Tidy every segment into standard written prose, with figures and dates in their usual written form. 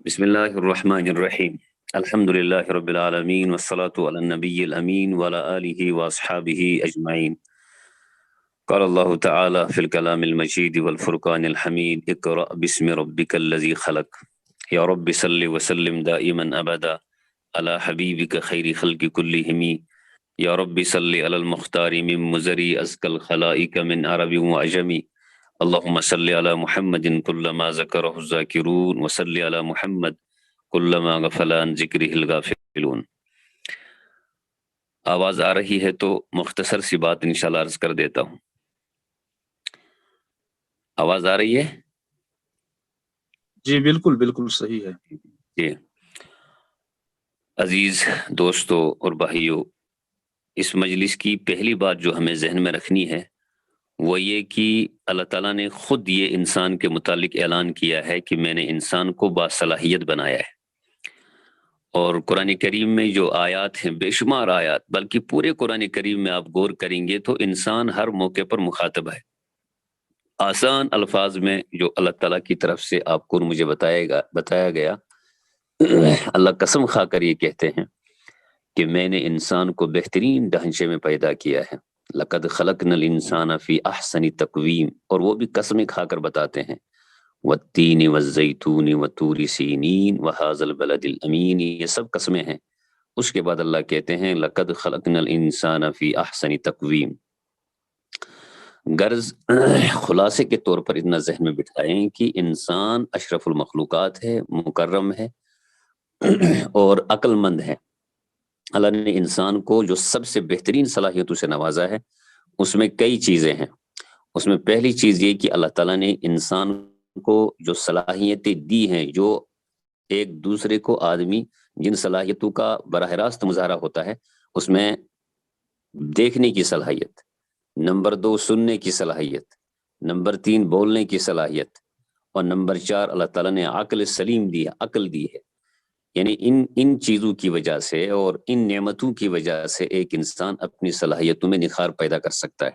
بسم الله الرحمن الرحيم. الحمد لله رب العالمين والصلاة على النبي الأمين وعلى آله وأصحابه أجمعين. قال الله تعالى في الكلام المجيد والفرقان الحميد: اقرأ باسم ربك الذي خلق. يا رب صل وسلم دائما أبدا على حبيبك خير خلق كلهم. يا رب صل على المختار من مزري أزكى الخلائق من عرب وعجم. اللهم صل على محمد كلما ذكره الذاكرون وصل على محمد كلما غفل عن ذکرہ الغافلون. آواز آ رہی ہے تو مختصر سی بات انشاءاللہ عرض کر دیتا ہوں. آواز آ رہی ہے؟ جی بالکل بالکل صحیح ہے. جی عزیز دوستو اور بھائیو، اس مجلس کی پہلی بات جو ہمیں ذہن میں رکھنی ہے وہ یہ کہ اللہ تعالیٰ نے خود یہ انسان کے متعلق اعلان کیا ہے کہ میں نے انسان کو باصلاحیت بنایا ہے. اور قرآن کریم میں جو آیات ہیں، بے شمار آیات، بلکہ پورے قرآن کریم میں آپ غور کریں گے تو انسان ہر موقع پر مخاطب ہے. آسان الفاظ میں جو اللہ تعالیٰ کی طرف سے آپ کو مجھے بتایا گیا، اللہ قسم کھا کر یہ کہتے ہیں کہ میں نے انسان کو بہترین ڈھانچے میں پیدا کیا ہے. لقد خلقنا الانسان فی احسن تقویم، اور وہ بھی قسم کھا کر بتاتے ہیں والتین والزیتون وطور سینین وہذا البلد الامین، یہ سب قسمیں ہیں. اس کے بعد اللہ کہتے ہیں لقد خلقنا الانسان فی احسن تقویم. غرض خلاصے کے طور پر اتنا ذہن میں بٹھائیں کہ انسان اشرف المخلوقات ہے، مکرم ہے اور عقل مند ہے. اللہ نے انسان کو جو سب سے بہترین صلاحیتوں سے نوازا ہے، اس میں کئی چیزیں ہیں. اس میں پہلی چیز یہ کہ اللہ تعالیٰ نے انسان کو جو صلاحیتیں دی ہیں، جو ایک دوسرے کو آدمی جن صلاحیتوں کا براہ راست مظاہرہ ہوتا ہے، اس میں دیکھنے کی صلاحیت، نمبر 2 سننے کی صلاحیت، نمبر 3 بولنے کی صلاحیت، اور نمبر 4 اللہ تعالیٰ نے عقل سلیم دی ہے، عقل دی ہے. یعنی ان چیزوں کی وجہ سے اور ان نعمتوں کی وجہ سے ایک انسان اپنی صلاحیتوں میں نکھار پیدا کر سکتا ہے.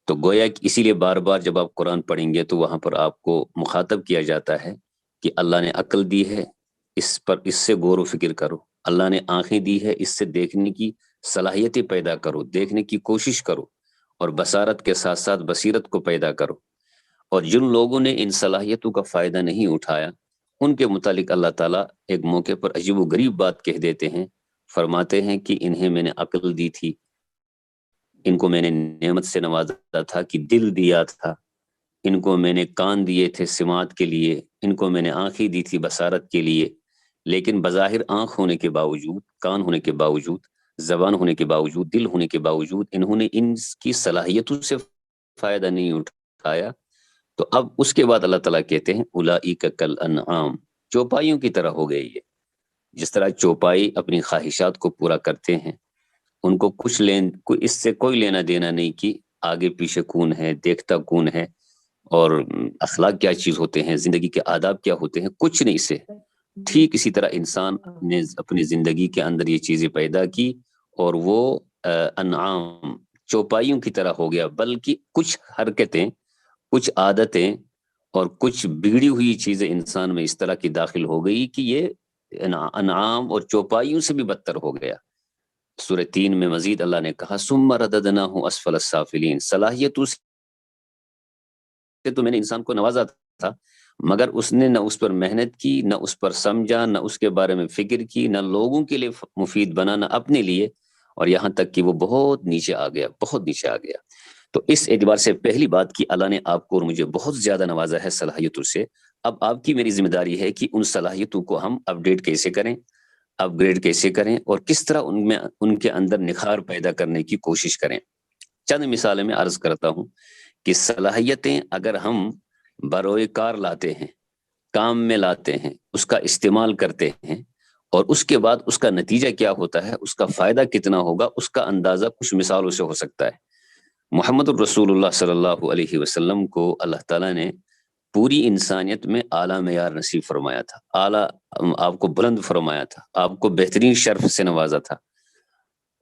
تو گویا کہ اسی لیے بار بار جب آپ قرآن پڑھیں گے تو وہاں پر آپ کو مخاطب کیا جاتا ہے کہ اللہ نے عقل دی ہے، اس سے غور و فکر کرو. اللہ نے آنکھیں دی ہے، اس سے دیکھنے کی صلاحیتیں پیدا کرو، دیکھنے کی کوشش کرو، اور بصارت کے ساتھ ساتھ بصیرت کو پیدا کرو. اور جن لوگوں نے ان صلاحیتوں کا فائدہ نہیں اٹھایا، ان کے متعلق اللہ تعالیٰ ایک موقع پر عجیب و غریب بات کہہ دیتے ہیں. فرماتے ہیں کہ انہیں میں نے عقل دی تھی، ان کو میں نے نعمت سے نوازا تھا کہ دل دیا تھا، ان کو میں نے کان دیے تھے سماعت کے لیے، ان کو میں نے آنکھیں دی تھی بصارت کے لیے. لیکن بظاہر آنکھ ہونے کے باوجود، کان ہونے کے باوجود، زبان ہونے کے باوجود، دل ہونے کے باوجود انہوں نے ان کی صلاحیتوں سے فائدہ نہیں اٹھایا. تو اب اس کے بعد اللہ تعالیٰ کہتے ہیں اولئک کالانعام، چوپائیوں کی طرح ہو گئی ہے. جس طرح چوپائی اپنی خواہشات کو پورا کرتے ہیں، ان کو اس سے کوئی لینا دینا نہیں کہ آگے پیچھے کون ہے، دیکھتا کون ہے، اور اخلاق کیا چیز ہوتے ہیں، زندگی کے آداب کیا ہوتے ہیں، کچھ نہیں سے. ٹھیک اسی طرح انسان نے اپنی زندگی کے اندر یہ چیزیں پیدا کی اور وہ انعام، چوپائیوں کی طرح ہو گیا. بلکہ کچھ حرکتیں، کچھ عادتیں اور کچھ بگڑی ہوئی چیزیں انسان میں اس طرح کی داخل ہو گئی کہ یہ انعام اور چوپائیوں سے بھی بدتر ہو گیا. سورہ 3 میں مزید اللہ نے کہا ثم رددناہ اسفل السافلین، صلاحیتوں سے تو میں نے انسان کو نوازا تھا، مگر اس نے نہ اس پر محنت کی، نہ اس پر سمجھا، نہ اس کے بارے میں فکر کی، نہ لوگوں کے لیے مفید بنا، نہ اپنے لیے، اور یہاں تک کہ وہ بہت نیچے آ گیا، بہت نیچے آ گیا. تو اس اعتبار سے پہلی بات کہ اللہ نے آپ کو اور مجھے بہت زیادہ نوازا ہے صلاحیتوں سے. اب آپ کی میری ذمہ داری ہے کہ ان صلاحیتوں کو ہم اپ ڈیٹ کیسے کریں، اپ گریڈ کیسے کریں، اور کس طرح ان کے اندر نکھار پیدا کرنے کی کوشش کریں. چند مثالیں میں عرض کرتا ہوں کہ صلاحیتیں اگر ہم بروئے کار لاتے ہیں، کام میں لاتے ہیں، اس کا استعمال کرتے ہیں، اور اس کے بعد اس کا نتیجہ کیا ہوتا ہے، اس کا فائدہ کتنا ہوگا، اس کا اندازہ کچھ مثالوں سے ہو سکتا ہے. محمد الرسول اللہ صلی اللہ علیہ وسلم کو اللہ تعالیٰ نے پوری انسانیت میں اعلیٰ معیار نصیب فرمایا تھا، اعلیٰ آپ کو بلند فرمایا تھا، آپ کو بہترین شرف سے نوازا تھا.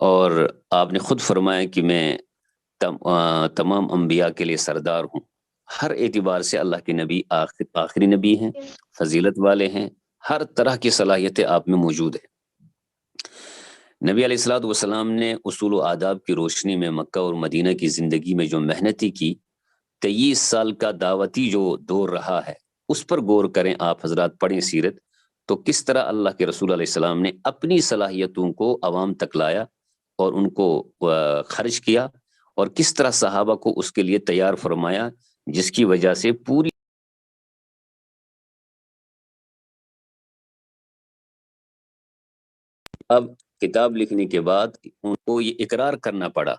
اور آپ نے خود فرمایا کہ میں تمام انبیاء کے لیے سردار ہوں. ہر اعتبار سے اللہ کے نبی آخری نبی ہیں، فضیلت والے ہیں، ہر طرح کی صلاحیتیں آپ میں موجود ہیں۔ نبی علیہ الصلوۃ والسلام نے اصول و آداب کی روشنی میں مکہ اور مدینہ کی زندگی میں جو محنتیں کی، 23 سال کا دعوتی جو دور رہا ہے، اس پر غور کریں آپ حضرات، پڑھیں سیرت، تو کس طرح اللہ کے رسول علیہ السلام نے اپنی صلاحیتوں کو عوام تک لایا اور ان کو خرچ کیا، اور کس طرح صحابہ کو اس کے لیے تیار فرمایا، جس کی وجہ سے پوری اب کتاب لکھنے کے بعد ان کو یہ اقرار کرنا پڑا،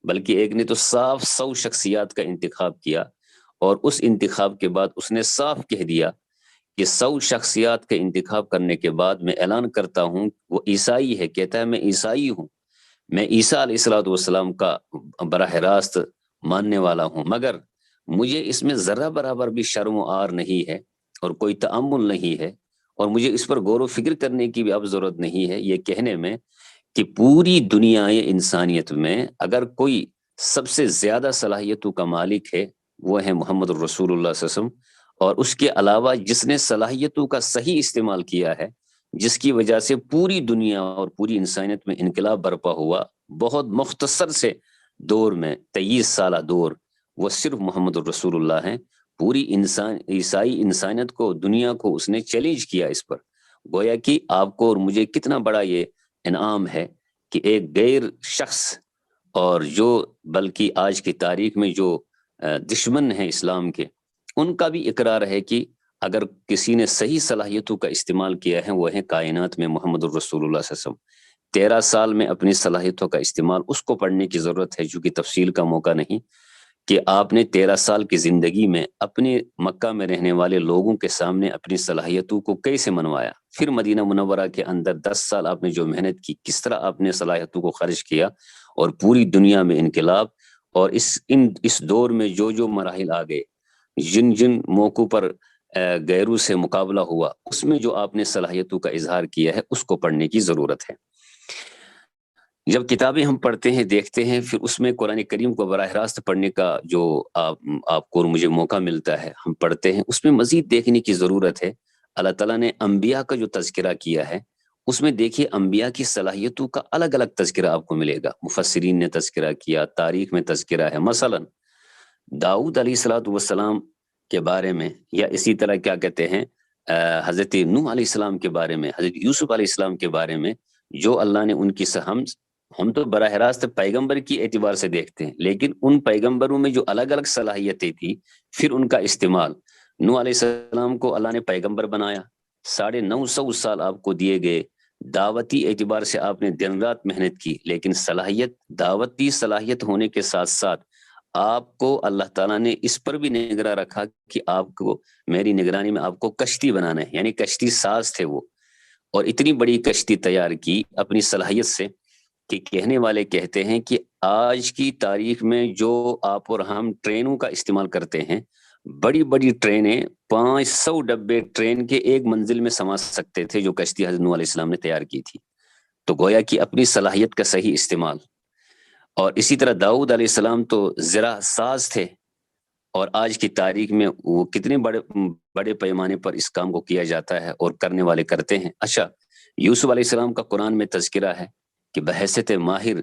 بلکہ ایک نے تو صاف 100 شخصیات کا انتخاب کیا، اور اس انتخاب کے بعد اس نے صاف کہہ دیا کہ 100 شخصیات کا انتخاب کرنے کے بعد میں اعلان کرتا ہوں، وہ عیسائی ہے، کہتا ہے میں عیسائی ہوں، میں عیسیٰ علیہ الصلوۃ والسلام کا براہ راست ماننے والا ہوں، مگر مجھے اس میں ذرہ برابر بھی شرم و عار نہیں ہے اور کوئی تأمل نہیں ہے، اور مجھے اس پر غور و فکر کرنے کی بھی اب ضرورت نہیں ہے، یہ کہنے میں کہ پوری دنیا انسانیت میں اگر کوئی سب سے زیادہ صلاحیتوں کا مالک ہے، وہ ہے محمد الرسول اللہ صلی اللہ علیہ وسلم، اور اس کے علاوہ جس نے صلاحیتوں کا صحیح استعمال کیا ہے، جس کی وجہ سے پوری دنیا اور پوری انسانیت میں انقلاب برپا ہوا، بہت مختصر سے دور میں 23 سالہ دور، وہ صرف محمد الرسول اللہ ہیں۔ پوری عیسائی انسانیت کو، دنیا کو اس نے چیلنج کیا اس پر، گویا کہ آپ کو اور مجھے کتنا بڑا یہ انعام ہے کہ ایک غیر شخص، اور جو بلکہ آج کی تاریخ میں جو دشمن ہیں اسلام کے، ان کا بھی اقرار ہے کہ اگر کسی نے صحیح صلاحیتوں کا استعمال کیا ہے، وہ ہے کائنات میں محمد الرسول اللہ صلی اللہ علیہ وسلم۔ 13 سال میں اپنی صلاحیتوں کا استعمال، اس کو پڑھنے کی ضرورت ہے، چونکہ تفصیل کا موقع نہیں، کہ آپ نے 13 سال کی زندگی میں اپنے مکہ میں رہنے والے لوگوں کے سامنے اپنی صلاحیتوں کو کیسے منوایا، پھر مدینہ منورہ کے اندر 10 سال آپ نے جو محنت کی، کس طرح آپ نے صلاحیتوں کو خرچ کیا، اور پوری دنیا میں انقلاب، اور اس دور میں جو جو مراحل آ گئے، جن جن موقعوں پر غیروں سے مقابلہ ہوا، اس میں جو آپ نے صلاحیتوں کا اظہار کیا ہے، اس کو پڑھنے کی ضرورت ہے۔ جب کتابیں ہم پڑھتے ہیں، دیکھتے ہیں، پھر اس میں قرآن کریم کو براہ راست پڑھنے کا جو آپ کو اور مجھے موقع ملتا ہے، ہم پڑھتے ہیں، اس میں مزید دیکھنے کی ضرورت ہے۔ اللہ تعالیٰ نے انبیاء کا جو تذکرہ کیا ہے، اس میں دیکھیے انبیاء کی صلاحیتوں کا الگ الگ تذکرہ آپ کو ملے گا۔ مفسرین نے تذکرہ کیا، تاریخ میں تذکرہ ہے۔ مثلا داؤد علیہ الصلوۃ والسلام کے بارے میں، یا اسی طرح کیا کہتے ہیں حضرت نوح علیہ السلام کے بارے میں، حضرت یوسف علیہ السلام کے بارے میں، جو اللہ نے ان کی ہم تو براہ راست پیغمبر کی اعتبار سے دیکھتے ہیں، لیکن ان پیغمبروں میں جو الگ الگ صلاحیتیں تھی، پھر ان کا استعمال۔ نوح علیہ السلام کو اللہ نے پیغمبر بنایا، 950 سال آپ کو دیے گئے، دعوتی اعتبار سے آپ نے دن رات محنت کی، لیکن دعوتی صلاحیت ہونے کے ساتھ ساتھ آپ کو اللہ تعالیٰ نے اس پر بھی نگراں رکھا کہ آپ کو میری نگرانی میں آپ کو کشتی بنانا ہے، یعنی کشتی ساز تھے وہ، اور اتنی بڑی کشتی تیار کی اپنی صلاحیت سے کہ کہنے والے کہتے ہیں کہ آج کی تاریخ میں جو آپ اور ہم ٹرینوں کا استعمال کرتے ہیں، بڑی بڑی ٹرینیں 500 ڈبے ٹرین کے ایک منزل میں سما سکتے تھے، جو کشتی حضرت نوح علیہ السلام نے تیار کی تھی۔ تو گویا کہ اپنی صلاحیت کا صحیح استعمال۔ اور اسی طرح داؤد علیہ السلام تو زرہ ساز تھے، اور آج کی تاریخ میں وہ کتنے بڑے پیمانے پر اس کام کو کیا جاتا ہے، اور کرنے والے کرتے ہیں۔ اچھا، یوسف علیہ السلام کا قرآن میں تذکرہ ہے کہ بحیثیت ماہر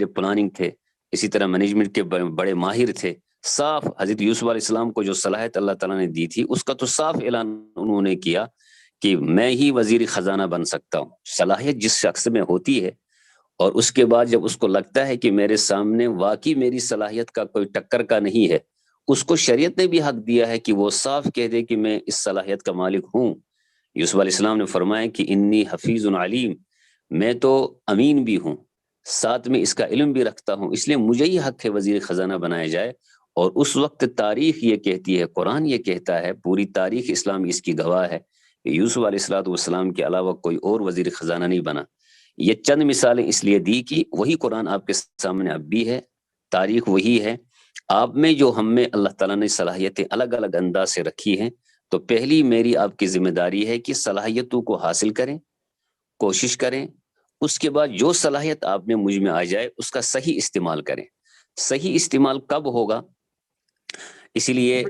پلاننگ تھے، اسی طرح مینجمنٹ کے بڑے ماہر تھے۔ صاف حضرت یوسف علیہ السلام کو جو صلاحیت اللہ تعالیٰ نے دی تھی، اس کا تو صاف اعلان انہوں نے کیا کہ میں ہی وزیر خزانہ بن سکتا ہوں۔ صلاحیت جس شخص میں ہوتی ہے، اور اس کے بعد جب اس کو لگتا ہے کہ میرے سامنے واقعی میری صلاحیت کا کوئی ٹکر کا نہیں ہے، اس کو شریعت نے بھی حق دیا ہے کہ وہ صاف کہہ دے کہ میں اس صلاحیت کا مالک ہوں۔ یوسف علیہ السلام نے فرمایا کہ انی حفیظ علیم، میں تو امین بھی ہوں، ساتھ میں اس کا علم بھی رکھتا ہوں، اس لیے مجھے ہی حق ہے وزیر خزانہ بنایا جائے۔ اور اس وقت تاریخ یہ کہتی ہے، قرآن یہ کہتا ہے، پوری تاریخ اسلام اس کی گواہ ہے کہ یوسف علیہ السلام کے علاوہ کوئی اور وزیر خزانہ نہیں بنا۔ یہ چند مثالیں اس لیے دی کہ وہی قرآن آپ کے سامنے اب بھی ہے، تاریخ وہی ہے۔ آپ میں جو ہم میں اللہ تعالیٰ نے صلاحیتیں الگ الگ انداز سے رکھی ہیں، تو پہلی میری آپ کی ذمہ داری ہے کہ صلاحیتوں کو حاصل کریں، کوشش کریں، اس کے بعد جو صلاحیت آپ میں مجھ میں آ جائے اس کا صحیح استعمال کریں۔ صحیح استعمال کب ہوگا؟ اسی لیے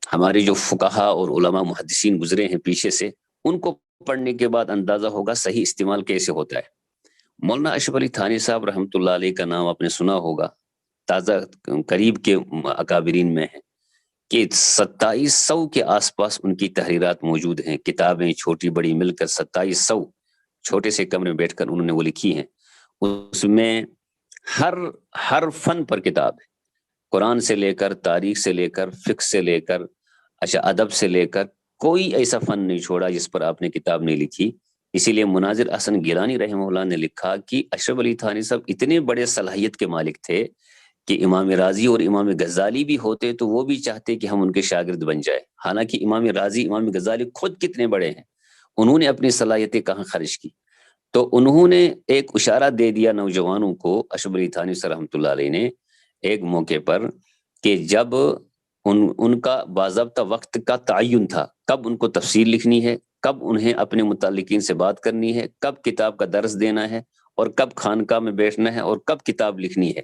ہمارے جو فقہا اور علماء محدثین گزرے ہیں پیچھے سے، ان کو پڑھنے کے بعد اندازہ ہوگا صحیح استعمال کیسے ہوتا ہے۔ مولانا اشرف علی تھانی صاحب رحمۃ اللہ علیہ کا نام آپ نے سنا ہوگا، تازہ قریب کے اکابرین میں ہے، کہ 2700 کے آس پاس ان کی تحریرات موجود ہیں، کتابیں چھوٹی بڑی مل کر 2700 چھوٹے سے کمرے میں بیٹھ کر انہوں نے وہ لکھی ہیں۔ اس میں ہر ہر فن پر کتاب ہے، قرآن سے لے کر تاریخ سے لے کر فقہ سے لے کر ادب سے لے کر کوئی ایسا فن نہیں چھوڑا جس پر آپ نے کتاب نہیں لکھی۔ اسی لیے مناظر احسن گیلانی رحمہ اللہ نے لکھا کہ اشرف علی تھانی صاحب اتنے بڑے صلاحیت کے مالک تھے کہ امام راضی اور امام غزالی بھی ہوتے تو وہ بھی چاہتے کہ ہم ان کے شاگرد بن جائے، حالانکہ امام راضی امام غزالی خود کتنے بڑے ہیں، انہوں نے اپنی صلاحیتیں کہاں خرچ کی۔ تو انہوں نے ایک اشارہ دے دیا نوجوانوں کو، اشرف علی تھانی صاحب رحمۃ اللہ علیہ نے ایک موقع پر، کہ جب ان کا باضابطہ وقت کا تعین تھا، کب ان کو تفسیر لکھنی ہے، کب انہیں اپنے متعلقین سے بات کرنی ہے، کب کتاب کا درس دینا ہے، اور کب خانقاہ میں بیٹھنا ہے، اور کب کتاب لکھنی ہے،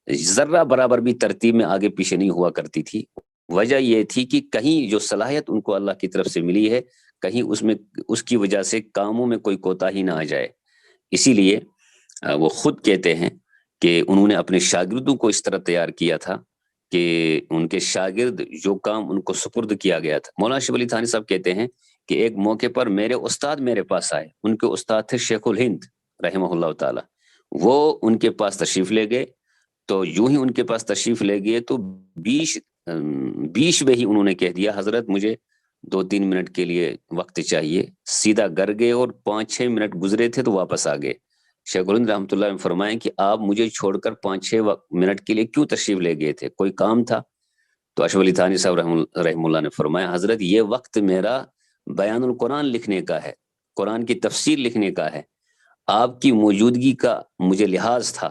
ذرہ برابر بھی ترتیب میں آگے پیچھے نہیں ہوا کرتی تھی۔ وجہ یہ تھی کہ کہیں جو صلاحیت ان کو اللہ کی طرف سے ملی ہے، کہیں اس کی وجہ سے کاموں میں کوئی کوتاہی نہ آ جائے۔ اسی لیے وہ خود کہتے ہیں کہ انہوں نے اپنے شاگردوں کو اس طرح تیار کیا تھا کہ ان کے شاگرد جو کام ان کو سپرد کیا گیا تھا۔ مولانا اشرف علی تھانی صاحب کہتے ہیں کہ ایک موقع پر میرے استاد میرے پاس آئے، ان کے استاد تھے شیخ الہند رحمہ اللہ تعالی، وہ ان کے پاس تشریف لے گئے، تو یوں ہی ان کے پاس تشریف لے گئے تو بیش میں ہی انہوں نے کہہ دیا، حضرت مجھے 2-3 منٹ کے لیے وقت چاہیے، سیدھا گھر گئے اور 5-6 منٹ گزرے تھے تو واپس آ گئے۔ شیخ الہند رحمۃ اللہ نے فرمائیں کہ آپ مجھے چھوڑ کر 5-6 منٹ کے لیے کیوں تشریف لے گئے تھے، کوئی کام تھا؟ تو اشرف علی تھانی صاحب رحم اللہ نے فرمایا، حضرت یہ وقت میرا بیان القرآن لکھنے کا ہے، قرآن کی تفسیر لکھنے کا ہے، آپ کی موجودگی کا مجھے لحاظ تھا،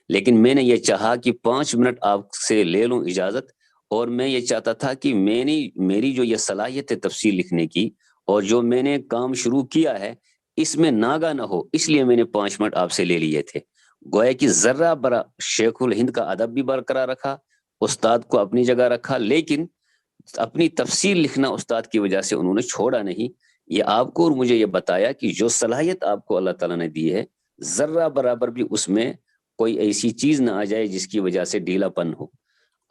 لیکن میں نے یہ چاہا کہ 5 منٹ آپ سے لے لوں اجازت، اور میں یہ چاہتا تھا کہ میری جو یہ صلاحیت ہے تفسیر لکھنے کی، اور جو میں نے کام شروع کیا ہے اس میں ناگا نہ ہو، اس لیے میں نے 5 منٹ آپ سے لے لیے تھے۔ گویا کہ ذرہ برا شیخ الہند کا ادب بھی برقرار رکھا، استاد کو اپنی جگہ رکھا، لیکن اپنی تفسیر لکھنا استاد کی وجہ سے انہوں نے چھوڑا نہیں۔ یہ آپ کو اور مجھے یہ بتایا کہ جو صلاحیت آپ کو اللہ تعالیٰ نے دی ہے، ذرہ برابر بھی اس میں کوئی ایسی چیز نہ آ جائے جس کی وجہ سے ڈھیلا پن ہو۔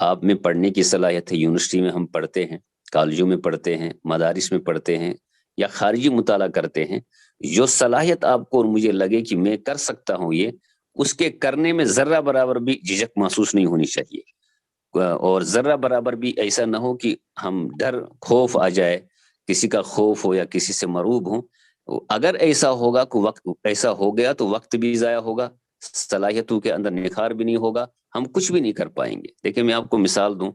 آپ میں پڑھنے کی صلاحیت ہے، یونیورسٹی میں ہم پڑھتے ہیں، کالجوں میں پڑھتے ہیں، مدارس میں پڑھتے ہیں، یا خارجی مطالعہ کرتے ہیں، جو صلاحیت آپ کو اور مجھے لگے کہ میں کر سکتا ہوں یہ، اس کے کرنے میں ذرہ برابر بھی جھجک محسوس نہیں ہونی چاہیے، اور ذرہ برابر بھی ایسا نہ ہو کہ ہم ڈر خوف آ جائے، کسی کا خوف ہو یا کسی سے مرعوب ہوں۔ اگر ایسا ہوگا کہ وقت ایسا ہو گیا تو وقت بھی ضائع ہوگا، صلاحیتوں کے اندر نکھار بھی نہیں ہوگا، ہم کچھ بھی نہیں کر پائیں گے۔ دیکھیں میں آپ کو مثال دوں،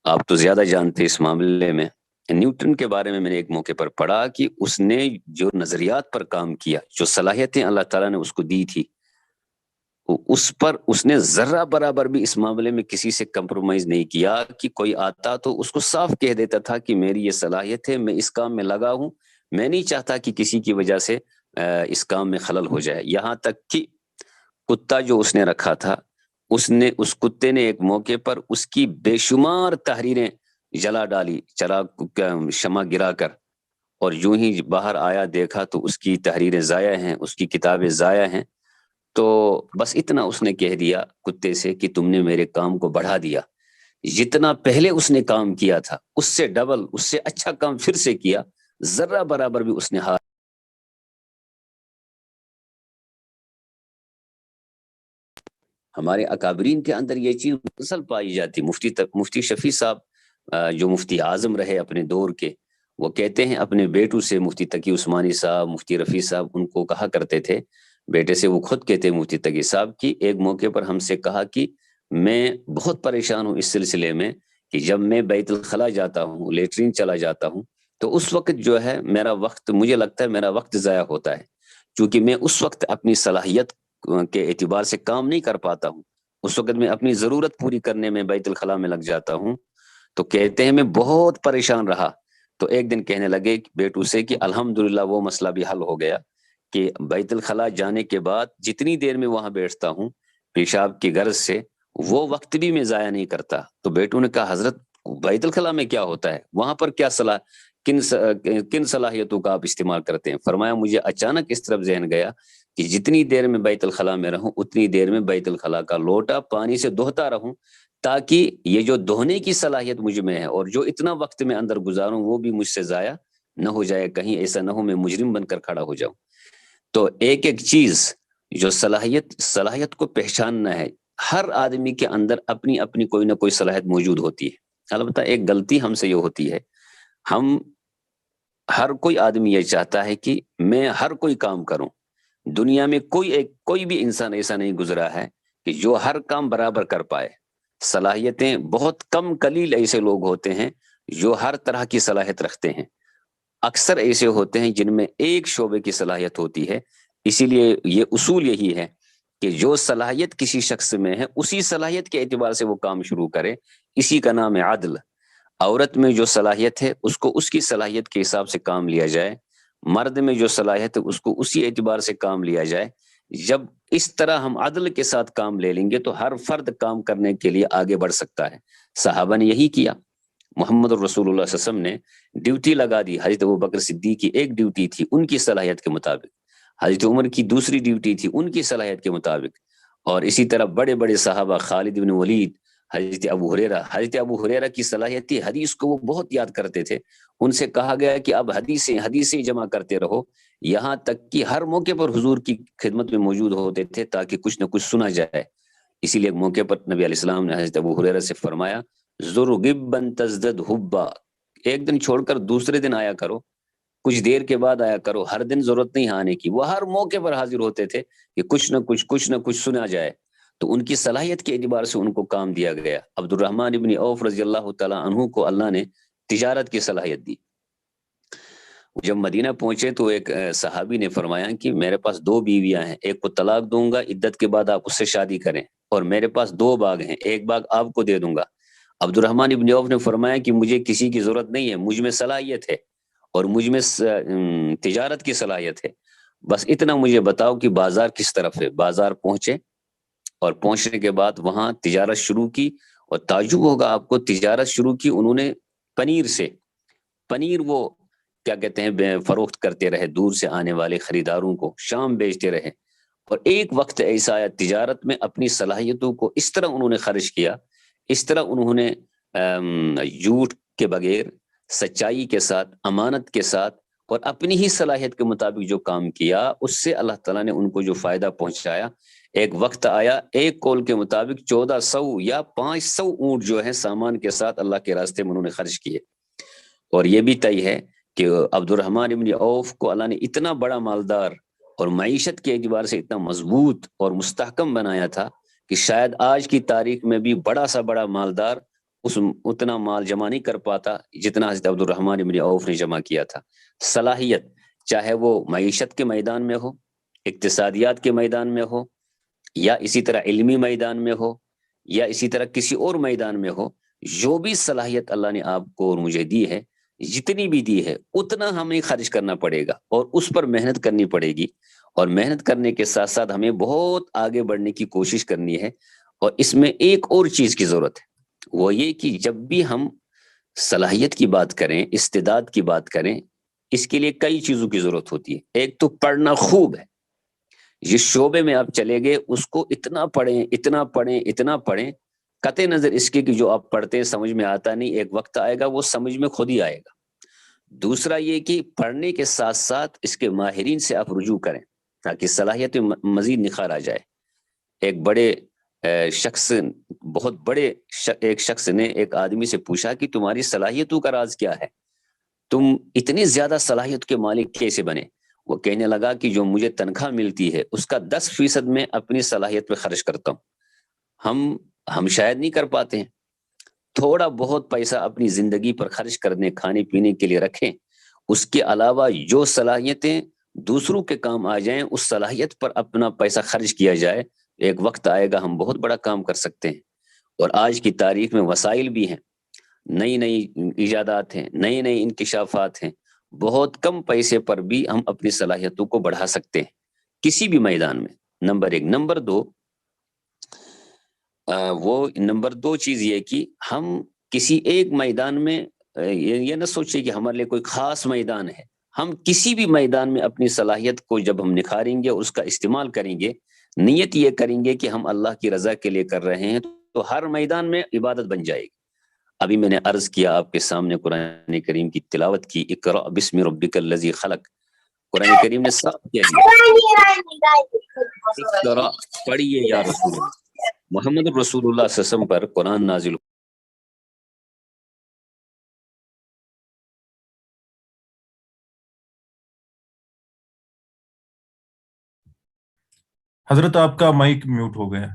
آپ تو زیادہ جانتے اس معاملے میں، نیوٹن کے بارے میں میں نے ایک موقع پر پڑھا کہ اس نے جو نظریات پر کام کیا، جو صلاحیتیں اللہ تعالیٰ نے اس کو دی تھی، اس پر اس نے ذرہ برابر بھی اس معاملے میں کسی سے کمپرومائز نہیں کیا، کہ کوئی آتا تو اس کو صاف کہہ دیتا تھا کہ میری یہ صلاحیت ہے، میں اس کام میں لگا ہوں، میں نہیں چاہتا کہ کسی کی وجہ سے اس کام میں خلل ہو جائے۔ یہاں تک کہ کتا جو اس نے رکھا تھا، اس کتے نے ایک موقع پر اس کی بے شمار تحریریں جلا ڈالی، شمع گرا کر، اور یوں ہی باہر آیا دیکھا تو اس کی تحریریں ضائع ہیں، اس کی کتابیں ضائع ہیں، تو بس اتنا اس نے کہہ دیا کتے سے کہ تم نے میرے کام کو بڑھا دیا، جتنا پہلے اس نے کام کیا تھا اس سے ڈبل، اس سے اچھا کام پھر سے کیا، ذرہ برابر بھی اس نے ہاتھ۔ ہمارے اکابرین کے اندر یہ چیز مسلسل پائی جاتی۔ مفتی شفیع صاحب جو مفتی اعظم رہے اپنے دور کے، وہ کہتے ہیں اپنے بیٹوں سے، مفتی تقی عثمانی صاحب، مفتی رفیع صاحب، ان کو کہا کرتے تھے بیٹے سے، وہ خود کہتے ہیں مفتی تقی صاحب کی ایک موقع پر ہم سے کہا کہ میں بہت پریشان ہوں اس سلسلے میں کہ جب میں بیت الخلا جاتا ہوں، لیٹرین چلا جاتا ہوں، تو اس وقت جو ہے میرا وقت، مجھے لگتا ہے میرا وقت ضائع ہوتا ہے، کیونکہ میں اس وقت اپنی صلاحیت کے اعتبار سے کام نہیں کر پاتا ہوں، اس وقت میں اپنی ضرورت پوری کرنے میں بیت الخلا میں لگ جاتا ہوں۔ تو کہتے ہیں میں بہت پریشان رہا، تو ایک دن کہنے لگے بیٹو سے کہ الحمدللہ وہ مسئلہ بھی حل ہو گیا کہ بیت الخلا جانے کے بعد جتنی دیر میں وہاں بیٹھتا ہوں پیشاب کی غرض سے، وہ وقت بھی میں ضائع نہیں کرتا۔ تو بیٹوں نے کہا حضرت بیت الخلا میں کیا ہوتا ہے، وہاں پر کیا کن صلاحیتوں کا آپ استعمال کرتے ہیں؟ فرمایا مجھے اچانک اس طرف ذہن گیا کہ جتنی دیر میں بیت الخلا میں رہوں اتنی دیر میں بیت الخلا کا لوٹا پانی سے دھوتا رہوں، تاکہ یہ جو دھونے کی صلاحیت مجھ میں ہے اور جو اتنا وقت میں اندر گزاروں وہ بھی مجھ سے ضائع نہ ہو جائے، کہیں ایسا نہ ہو میں مجرم بن کر کھڑا ہو جاؤں۔ تو ایک ایک چیز جو صلاحیت کو پہچاننا ہے، ہر آدمی کے اندر اپنی اپنی کوئی نہ کوئی صلاحیت موجود ہوتی ہے۔ البتہ ایک غلطی ہم سے یہ ہوتی ہے، ہم ہر کوئی آدمی یہ چاہتا ہے کہ میں ہر کوئی کام کروں۔ دنیا میں کوئی بھی انسان ایسا نہیں گزرا ہے کہ جو ہر کام برابر کر پائے۔ صلاحیتیں بہت کم قلیل ایسے لوگ ہوتے ہیں جو ہر طرح کی صلاحیت رکھتے ہیں، اکثر ایسے ہوتے ہیں جن میں ایک شعبے کی صلاحیت ہوتی ہے۔ اسی لیے یہ اصول یہی ہے کہ جو صلاحیت کسی شخص میں ہے اسی صلاحیت کے اعتبار سے وہ کام شروع کرے، اسی کا نام ہے عدل۔ عورت میں جو صلاحیت ہے اس کو اس کی صلاحیت کے حساب سے کام لیا جائے، مرد میں جو صلاحیت ہے اس کو اسی اعتبار سے کام لیا جائے۔ جب اس طرح ہم عدل کے ساتھ کام لے لیں گے تو ہر فرد کام کرنے کے لیے آگے بڑھ سکتا ہے۔ صحابہ نے یہی کیا، محمد الرسول اللہ صلی اللہ علیہ وسلم نے ڈیوٹی لگا دی۔ حضرت ابوبکر صدیق کی ایک ڈیوٹی تھی ان کی صلاحیت کے مطابق، حضرت عمر کی دوسری ڈیوٹی تھی ان کی صلاحیت کے مطابق، اور اسی طرح بڑے بڑے صحابہ، خالد بن ولید، حضرت ابو ہریرہ کی صلاحیت تھی، حدیث کو وہ بہت یاد کرتے تھے۔ ان سے کہا گیا کہ اب حدیثیں جمع کرتے رہو، یہاں تک کہ ہر موقع پر حضور کی خدمت میں موجود ہوتے تھے تاکہ کچھ نہ کچھ سنا جائے۔ اسی لیے موقع پر نبی علیہ السلام نے حضرت ابو ہریرہ سے فرمایا زرغبن تزدد حبا، ایک دن چھوڑ کر دوسرے دن آیا کرو، کچھ دیر کے بعد آیا کرو، ہر دن ضرورت نہیں آنے کی۔ وہ ہر موقع پر حاضر ہوتے تھے کہ کچھ نہ کچھ سنا جائے، تو ان کی صلاحیت کے اعتبار سے ان کو کام دیا گیا۔ عبد الرحمن ابن عوف رضی اللہ تعالی عنہ کو اللہ نے تجارت کی صلاحیت دی۔ جب مدینہ پہنچے تو ایک صحابی نے فرمایا کہ میرے پاس 2 بیویاں ہیں، ایک کو طلاق دوں گا، عدت کے بعد آپ اس سے شادی کریں، اور میرے پاس 2 باغ ہیں، ایک باغ آپ کو دے دوں گا۔ عبد الرحمن ابن عوف نے فرمایا کہ مجھے کسی کی ضرورت نہیں ہے، مجھ میں صلاحیت ہے اور مجھ میں تجارت کی صلاحیت ہے، بس اتنا مجھے بتاؤ کہ بازار کس طرف ہے۔ بازار پہنچے اور پہنچنے کے بعد وہاں تجارت شروع کی، اور تعجب ہوگا آپ کو، تجارت شروع کی انہوں نے پنیر سے۔ پنیر وہ کیا کہتے ہیں فروخت کرتے رہے دور سے آنے والے خریداروں کو، شام بیچتے رہے، اور ایک وقت ایسا آیا تجارت میں اپنی صلاحیتوں کو اس طرح انہوں نے خرچ کیا، اس طرح انہوں نے جھوٹ کے بغیر، سچائی کے ساتھ، امانت کے ساتھ، اور اپنی ہی صلاحیت کے مطابق جو کام کیا، اس سے اللہ تعالیٰ نے ان کو جو فائدہ پہنچایا۔ ایک وقت آیا ایک کول کے مطابق 1400 یا 500 اونٹ جو ہے سامان کے ساتھ اللہ کے راستے میں انہوں نے خرچ کیے۔ اور یہ بھی طے ہے کہ عبد الرحمن ابن عوف کو اللہ نے اتنا بڑا مالدار اور معیشت کے اعتبار سے اتنا مضبوط اور مستحکم بنایا تھا کہ شاید آج کی تاریخ میں بھی بڑا سا بڑا مالدار اتنا مال جمع نہیں کر پاتا جتنا حضرت عبد الرحمن ابن عوف نے جمع کیا تھا۔ صلاحیت چاہے وہ معیشت کے میدان میں ہو، اقتصادیات کے میدان میں ہو، یا اسی طرح علمی میدان میں ہو، یا اسی طرح کسی اور میدان میں ہو، جو بھی صلاحیت اللہ نے آپ کو اور مجھے دی ہے، جتنی بھی دی ہے اتنا ہمیں خرچ کرنا پڑے گا اور اس پر محنت کرنی پڑے گی، اور محنت کرنے کے ساتھ ساتھ ہمیں بہت آگے بڑھنے کی کوشش کرنی ہے۔ اور اس میں ایک اور چیز کی ضرورت ہے، وہ یہ کہ جب بھی ہم صلاحیت کی بات کریں، استعداد کی بات کریں، اس کے لیے کئی چیزوں کی ضرورت ہوتی ہے۔ ایک تو پڑھنا خوب ہے، جس شعبے میں آپ چلے گئے اس کو اتنا پڑھیں قطع نظر اس کے کہ جو آپ پڑھتے ہیں سمجھ میں آتا نہیں، ایک وقت آئے گا وہ سمجھ میں خود ہی آئے گا۔ دوسرا یہ کہ پڑھنے کے ساتھ ساتھ اس کے ماہرین سے آپ رجوع کریں تاکہ صلاحیت مزید نکھار آ جائے۔ ایک بڑے ایک شخص نے ایک آدمی سے پوچھا کہ تمہاری صلاحیتوں کا راز کیا ہے، تم اتنی زیادہ صلاحیت کے مالک کیسے بنے؟ وہ کہنے لگا کہ جو مجھے تنخواہ ملتی ہے اس کا 10% میں اپنی صلاحیت پہ خرچ کرتا ہوں۔ ہم شاید نہیں کر پاتے ہیں، تھوڑا بہت پیسہ اپنی زندگی پر خرچ کرنے، کھانے پینے کے لیے رکھیں، اس کے علاوہ جو صلاحیتیں دوسروں کے کام آ جائیں اس صلاحیت پر اپنا پیسہ خرچ کیا جائے، ایک وقت آئے گا ہم بہت بڑا کام کر سکتے ہیں۔ اور آج کی تاریخ میں وسائل بھی ہیں، نئی ایجادات ہیں، نئے انکشافات ہیں، بہت کم پیسے پر بھی ہم اپنی صلاحیتوں کو بڑھا سکتے ہیں کسی بھی میدان میں۔ نمبر 1۔ نمبر 2 چیز یہ کہ ہم کسی ایک میدان میں یہ نہ سوچے کہ ہمارے لیے کوئی خاص میدان ہے. ہم کسی بھی میدان میں اپنی صلاحیت کو جب ہم نکھاریں گے اور اس کا استعمال کریں گے، نیت یہ کریں گے کہ ہم اللہ کی رضا کے لیے کر رہے ہیں، تو ہر میدان میں عبادت بن جائے گی. ابھی میں نے عرض کیا آپ کے سامنے قرآن کریم کی تلاوت کی، اقرأ بسم ربک الذی خلق. قرآن کریم نے صاف کہہ دیا اقرأ، پڑھیے یا رسول اللہ. محمد رسول اللہ صلی اللہ علیہ وسلم پر قرآن نازل. حضرت آپ کا مائک میوٹ ہو گیا.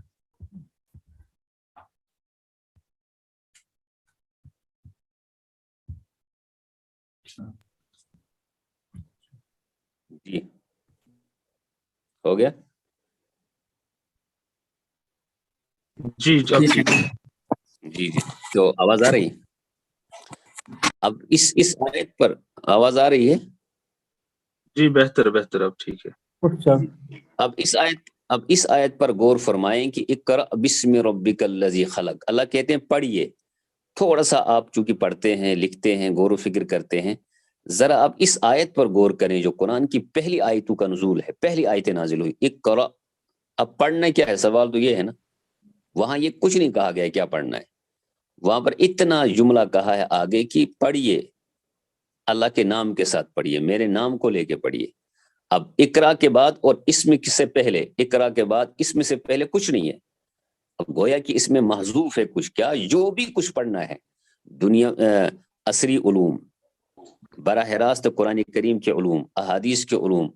جی ہو گیا. جی ٹھیک. جی تو آواز آ رہی؟ اب اس آیت پر آواز آ رہی ہے؟ جی بہتر اب ٹھیک ہے. اب اس آیت پر غور فرمائیں کہ اقرأ بسم ربک الذی خلق. اللہ کہتے ہیں پڑھیے. تھوڑا سا آپ چونکہ پڑھتے ہیں، لکھتے ہیں، غور و فکر کرتے ہیں، ذرا آپ اس آیت پر غور کریں جو قرآن کی پہلی آیتوں کا نزول ہے، پہلی آیت نازل ہوئی اقرأ. اب پڑھنا کیا ہے؟ سوال تو یہ ہے نا. وہاں یہ کچھ نہیں کہا گیا کیا پڑھنا ہے، وہاں پر اتنا جملہ کہا ہے آگے کہ پڑھیے، اللہ کے نام کے ساتھ پڑھیے، میرے نام کو لے کے پڑھیے. اب اقرا کے بعد اور اسم سے پہلے، اقرا کے بعد اسم سے پہلے کچھ نہیں ہے. اب گویا کہ اس میں محذوف ہے کچھ، کیا جو بھی کچھ پڑھنا ہے دنیا، عصری علوم، براہ راست قرآن کریم کے علوم، احادیث کے علوم،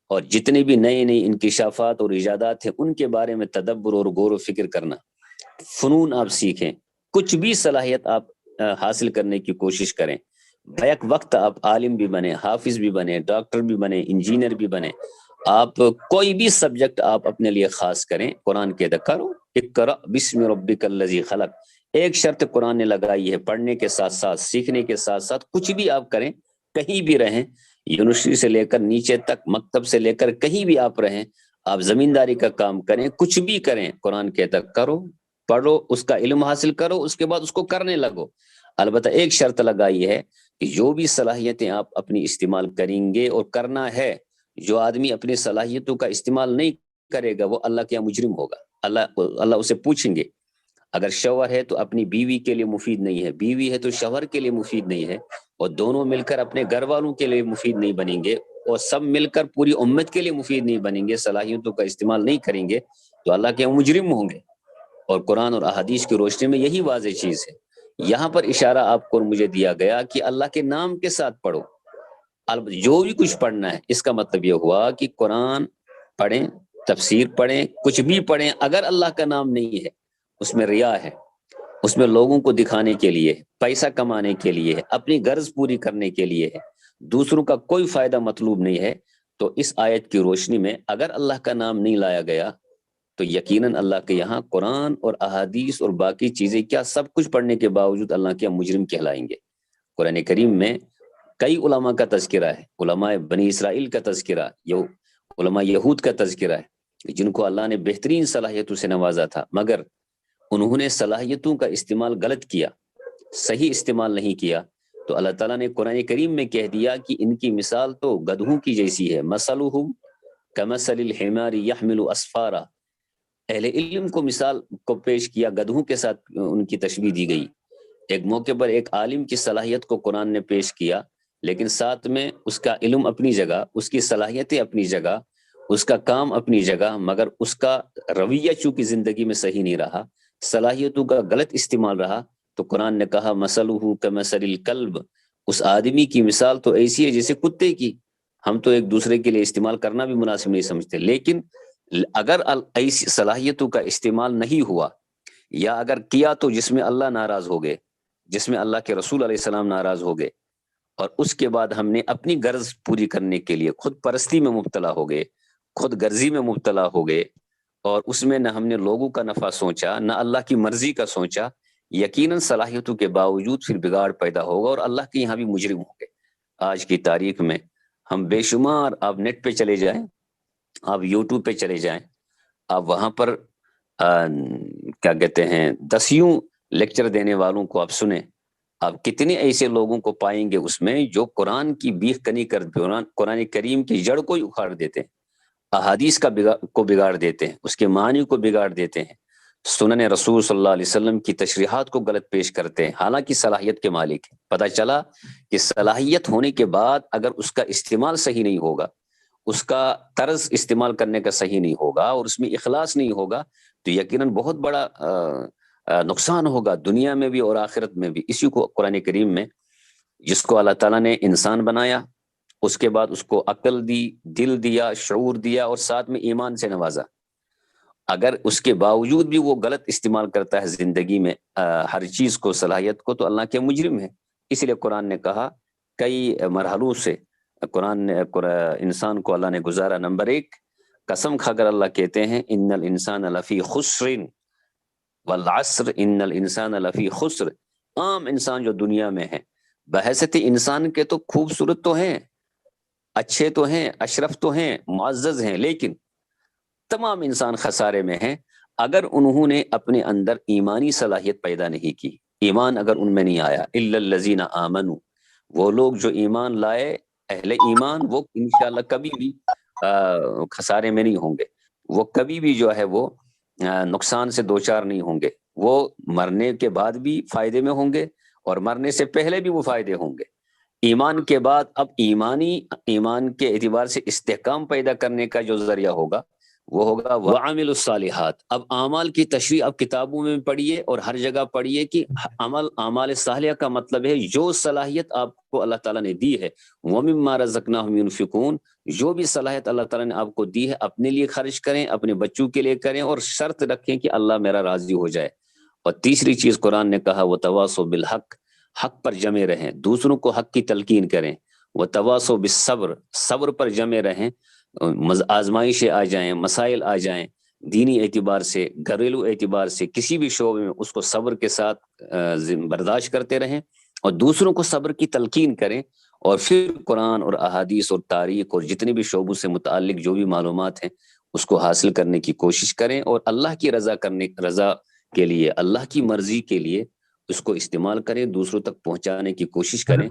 اور جتنے بھی نئے نئے انکشافات اور ایجادات ہیں ان کے بارے میں تدبر اور غور و فکر کرنا، فنون آپ سیکھیں، کچھ بھی صلاحیت آپ حاصل کرنے کی کوشش کریں. بیک وقت آپ عالم بھی بنے، حافظ بھی بنے، ڈاکٹر بھی بنے، انجینئر بھی بنے، آپ کوئی بھی سبجیکٹ آپ اپنے لیے خاص کریں. قرآن کے کرو اقرأ بسم ربک الذی خلق. ایک شرط قرآن نے لگائی ہے، پڑھنے کے ساتھ ساتھ، سیکھنے کے ساتھ ساتھ کچھ بھی آپ کریں، کہیں بھی رہیں، یونیورسٹی سے لے کر نیچے تک، مکتب سے لے کر کہیں بھی آپ رہیں، آپ زمینداری کا کام کریں، کچھ بھی کریں، قرآن کہتا کرو، پڑھو، اس کا علم حاصل کرو، اس کے بعد اس کو کرنے لگو. البتہ ایک شرط لگائی ہے کہ جو بھی صلاحیتیں آپ اپنی استعمال کریں گے اور کرنا ہے، جو آدمی اپنی صلاحیتوں کا استعمال نہیں کرے گا وہ اللہ کے یہاں مجرم ہوگا. اللہ اسے پوچھیں گے. اگر شوہر ہے تو اپنی بیوی کے لیے مفید نہیں ہے، بیوی ہے تو شوہر کے لیے مفید نہیں ہے، اور دونوں مل کر اپنے گھر والوں کے لیے مفید نہیں بنیں گے، اور سب مل کر پوری امت کے لیے مفید نہیں بنیں گے، صلاحیتوں کا استعمال نہیں کریں گے، تو اللہ کے یہاں مجرم ہوں گے. اور قرآن اور احادیث کی روشنی میں یہی واضح چیز ہے. یہاں پر اشارہ آپ کو مجھے دیا گیا کہ اللہ کے نام کے ساتھ پڑھو. جو بھی کچھ پڑھنا ہے، اس کا مطلب یہ ہوا کہ قرآن پڑھیں، تفسیر پڑھیں، کچھ بھی پڑھیں، اگر اللہ کا نام نہیں ہے اس میں ریا ہے، اس میں لوگوں کو دکھانے کے لیے، پیسہ کمانے کے لیے ہے، اپنی غرض پوری کرنے کے لیے ہے، دوسروں کا کوئی فائدہ مطلوب نہیں ہے، تو اس آیت کی روشنی میں اگر اللہ کا نام نہیں لایا گیا تو یقیناً اللہ کے یہاں قرآن اور احادیث اور باقی چیزیں کیا سب کچھ پڑھنے کے باوجود اللہ کے مجرم کہلائیں گے. قرآن کریم میں کئی علماء کا تذکرہ ہے، علماء بنی اسرائیل کا تذکرہ، علماء یہود کا تذکرہ ہے، جن کو اللہ نے بہترین صلاحیتوں سے نوازا تھا، مگر انہوں نے صلاحیتوں کا استعمال غلط کیا، صحیح استعمال نہیں کیا. تو اللہ تعالیٰ نے قرآن کریم میں کہہ دیا کہ ان کی مثال تو گدھوں کی جیسی ہے، مثلہم کمثل الحمار یحمل اسفارا. اہل علم کو مثال کو پیش کیا، گدھوں کے ساتھ ان کی تشبیہ دی گئی. ایک موقع پر ایک عالم کی صلاحیت کو قرآن نے پیش کیا، لیکن ساتھ میں اس کا علم اپنی جگہ، اس کی صلاحیتیں اپنی جگہ، اس کا کام اپنی جگہ، مگر اس کا رویہ چونکہ زندگی میں صحیح نہیں رہا، صلاحیتوں کا غلط استعمال رہا، تو قرآن نے کہا مثلہ کمثل الکلب، اس آدمی کی مثال تو ایسی ہے جیسے کتے کی. ہم تو ایک دوسرے کے لیے استعمال کرنا بھی مناسب نہیں سمجھتے، لیکن اگر ایسی صلاحیتوں کا استعمال نہیں ہوا، یا اگر کیا تو جس میں اللہ ناراض ہو گئے، جس میں اللہ کے رسول علیہ السلام ناراض ہو گئے، اور اس کے بعد ہم نے اپنی غرض پوری کرنے کے لیے خود پرستی میں مبتلا ہو گئے، خود غرضی میں مبتلا ہو گئے، اور اس میں نہ ہم نے لوگوں کا نفع سوچا، نہ اللہ کی مرضی کا سوچا، یقیناً صلاحیتوں کے باوجود پھر بگاڑ پیدا ہوگا اور اللہ کے یہاں بھی مجرم ہوں گے. آج کی تاریخ میں ہم بے شمار، آپ نیٹ پہ چلے جائیں، آپ یوٹیوب پہ چلے جائیں، آپ وہاں پر کیا کہتے ہیں دسیوں لیکچر دینے والوں کو آپ سنیں، آپ کتنے ایسے لوگوں کو پائیں گے اس میں جو قرآن کی بیخ کنی کر قرآن کریم کی جڑ کو ہی اکھاڑ دیتے ہیں، احادیث کو بگاڑ دیتے ہیں، اس کے معنی کو بگاڑ دیتے ہیں، سنن رسول صلی اللہ علیہ وسلم کی تشریحات کو غلط پیش کرتے ہیں، حالانکہ صلاحیت کے مالک ہیں۔ پتہ چلا کہ صلاحیت ہونے کے بعد اگر اس کا استعمال صحیح نہیں ہوگا، اس کا طرز استعمال کرنے کا صحیح نہیں ہوگا اور اس میں اخلاص نہیں ہوگا تو یقیناً بہت بڑا نقصان ہوگا دنیا میں بھی اور آخرت میں بھی۔ اسی کو قرآن کریم میں، جس کو اللہ تعالیٰ نے انسان بنایا، اس کے بعد اس کو عقل دی، دل دیا، شعور دیا اور ساتھ میں ایمان سے نوازا، اگر اس کے باوجود بھی وہ غلط استعمال کرتا ہے زندگی میں ہر چیز کو، صلاحیت کو، تو اللہ کے مجرم ہے۔ اس لیے قرآن نے کہا کئی مرحلوں سے انسان کو اللہ نے گزارا۔ نمبر 1، قسم کھا کر اللہ کہتے ہیں ان الانسان لفی خسر والعصر ان الانسان لفی خسر۔ عام انسان جو دنیا میں ہے بحیثیت انسان کے تو خوبصورت تو ہیں، اچھے تو ہیں، اشرف تو ہیں، معزز ہیں، لیکن تمام انسان خسارے میں ہیں اگر انہوں نے اپنے اندر ایمانی صلاحیت پیدا نہیں کی، ایمان اگر ان میں نہیں آیا۔ الا الذین آمنوا، وہ لوگ جو ایمان لائے، اہل ایمان، وہ انشاءاللہ کبھی بھی خسارے میں نہیں ہوں گے، وہ کبھی بھی جو ہے وہ نقصان سے دوچار نہیں ہوں گے، وہ مرنے کے بعد بھی فائدے میں ہوں گے اور مرنے سے پہلے بھی وہ فائدے ہوں گے۔ ایمان کے بعد اب ایمان کے اعتبار سے استحکام پیدا کرنے کا جو ذریعہ ہوگا وہ ہوگا وعامل الصالحات۔ اب اعمال کی تشریح اب کتابوں میں پڑھیے اور ہر جگہ پڑھیے کہ اعمال صالحہ کا مطلب ہے جو صلاحیت آپ کو اللہ تعالیٰ نے دی ہے، وَمِمَّا رَزَقْنَاهُمْ يُنْفِقُونَ، جو بھی صلاحیت اللہ تعالیٰ نے آپ کو دی ہے اپنے لیے خرچ کریں، اپنے بچوں کے لیے کریں اور شرط رکھیں کہ اللہ میرا راضی ہو جائے۔ اور تیسری چیز قرآن نے کہا وَتَوَاصَوْا بِالْحَقِّ، حق پر جمے رہیں، دوسروں کو حق کی تلقین کریں۔ وَتَوَاصَوْا بِالصَّبْرِ، صبر پر جمے رہیں، آزمائشیں آ جائیں، مسائل آ جائیں، دینی اعتبار سے، گھریلو اعتبار سے، کسی بھی شعبے میں اس کو صبر کے ساتھ برداشت کرتے رہیں اور دوسروں کو صبر کی تلقین کریں، اور پھر قرآن اور احادیث اور تاریخ اور جتنے بھی شعبوں سے متعلق جو بھی معلومات ہیں اس کو حاصل کرنے کی کوشش کریں اور اللہ کی رضا کے لیے، اللہ کی مرضی کے لیے اس کو استعمال کریں، دوسروں تک پہنچانے کی کوشش کریں۔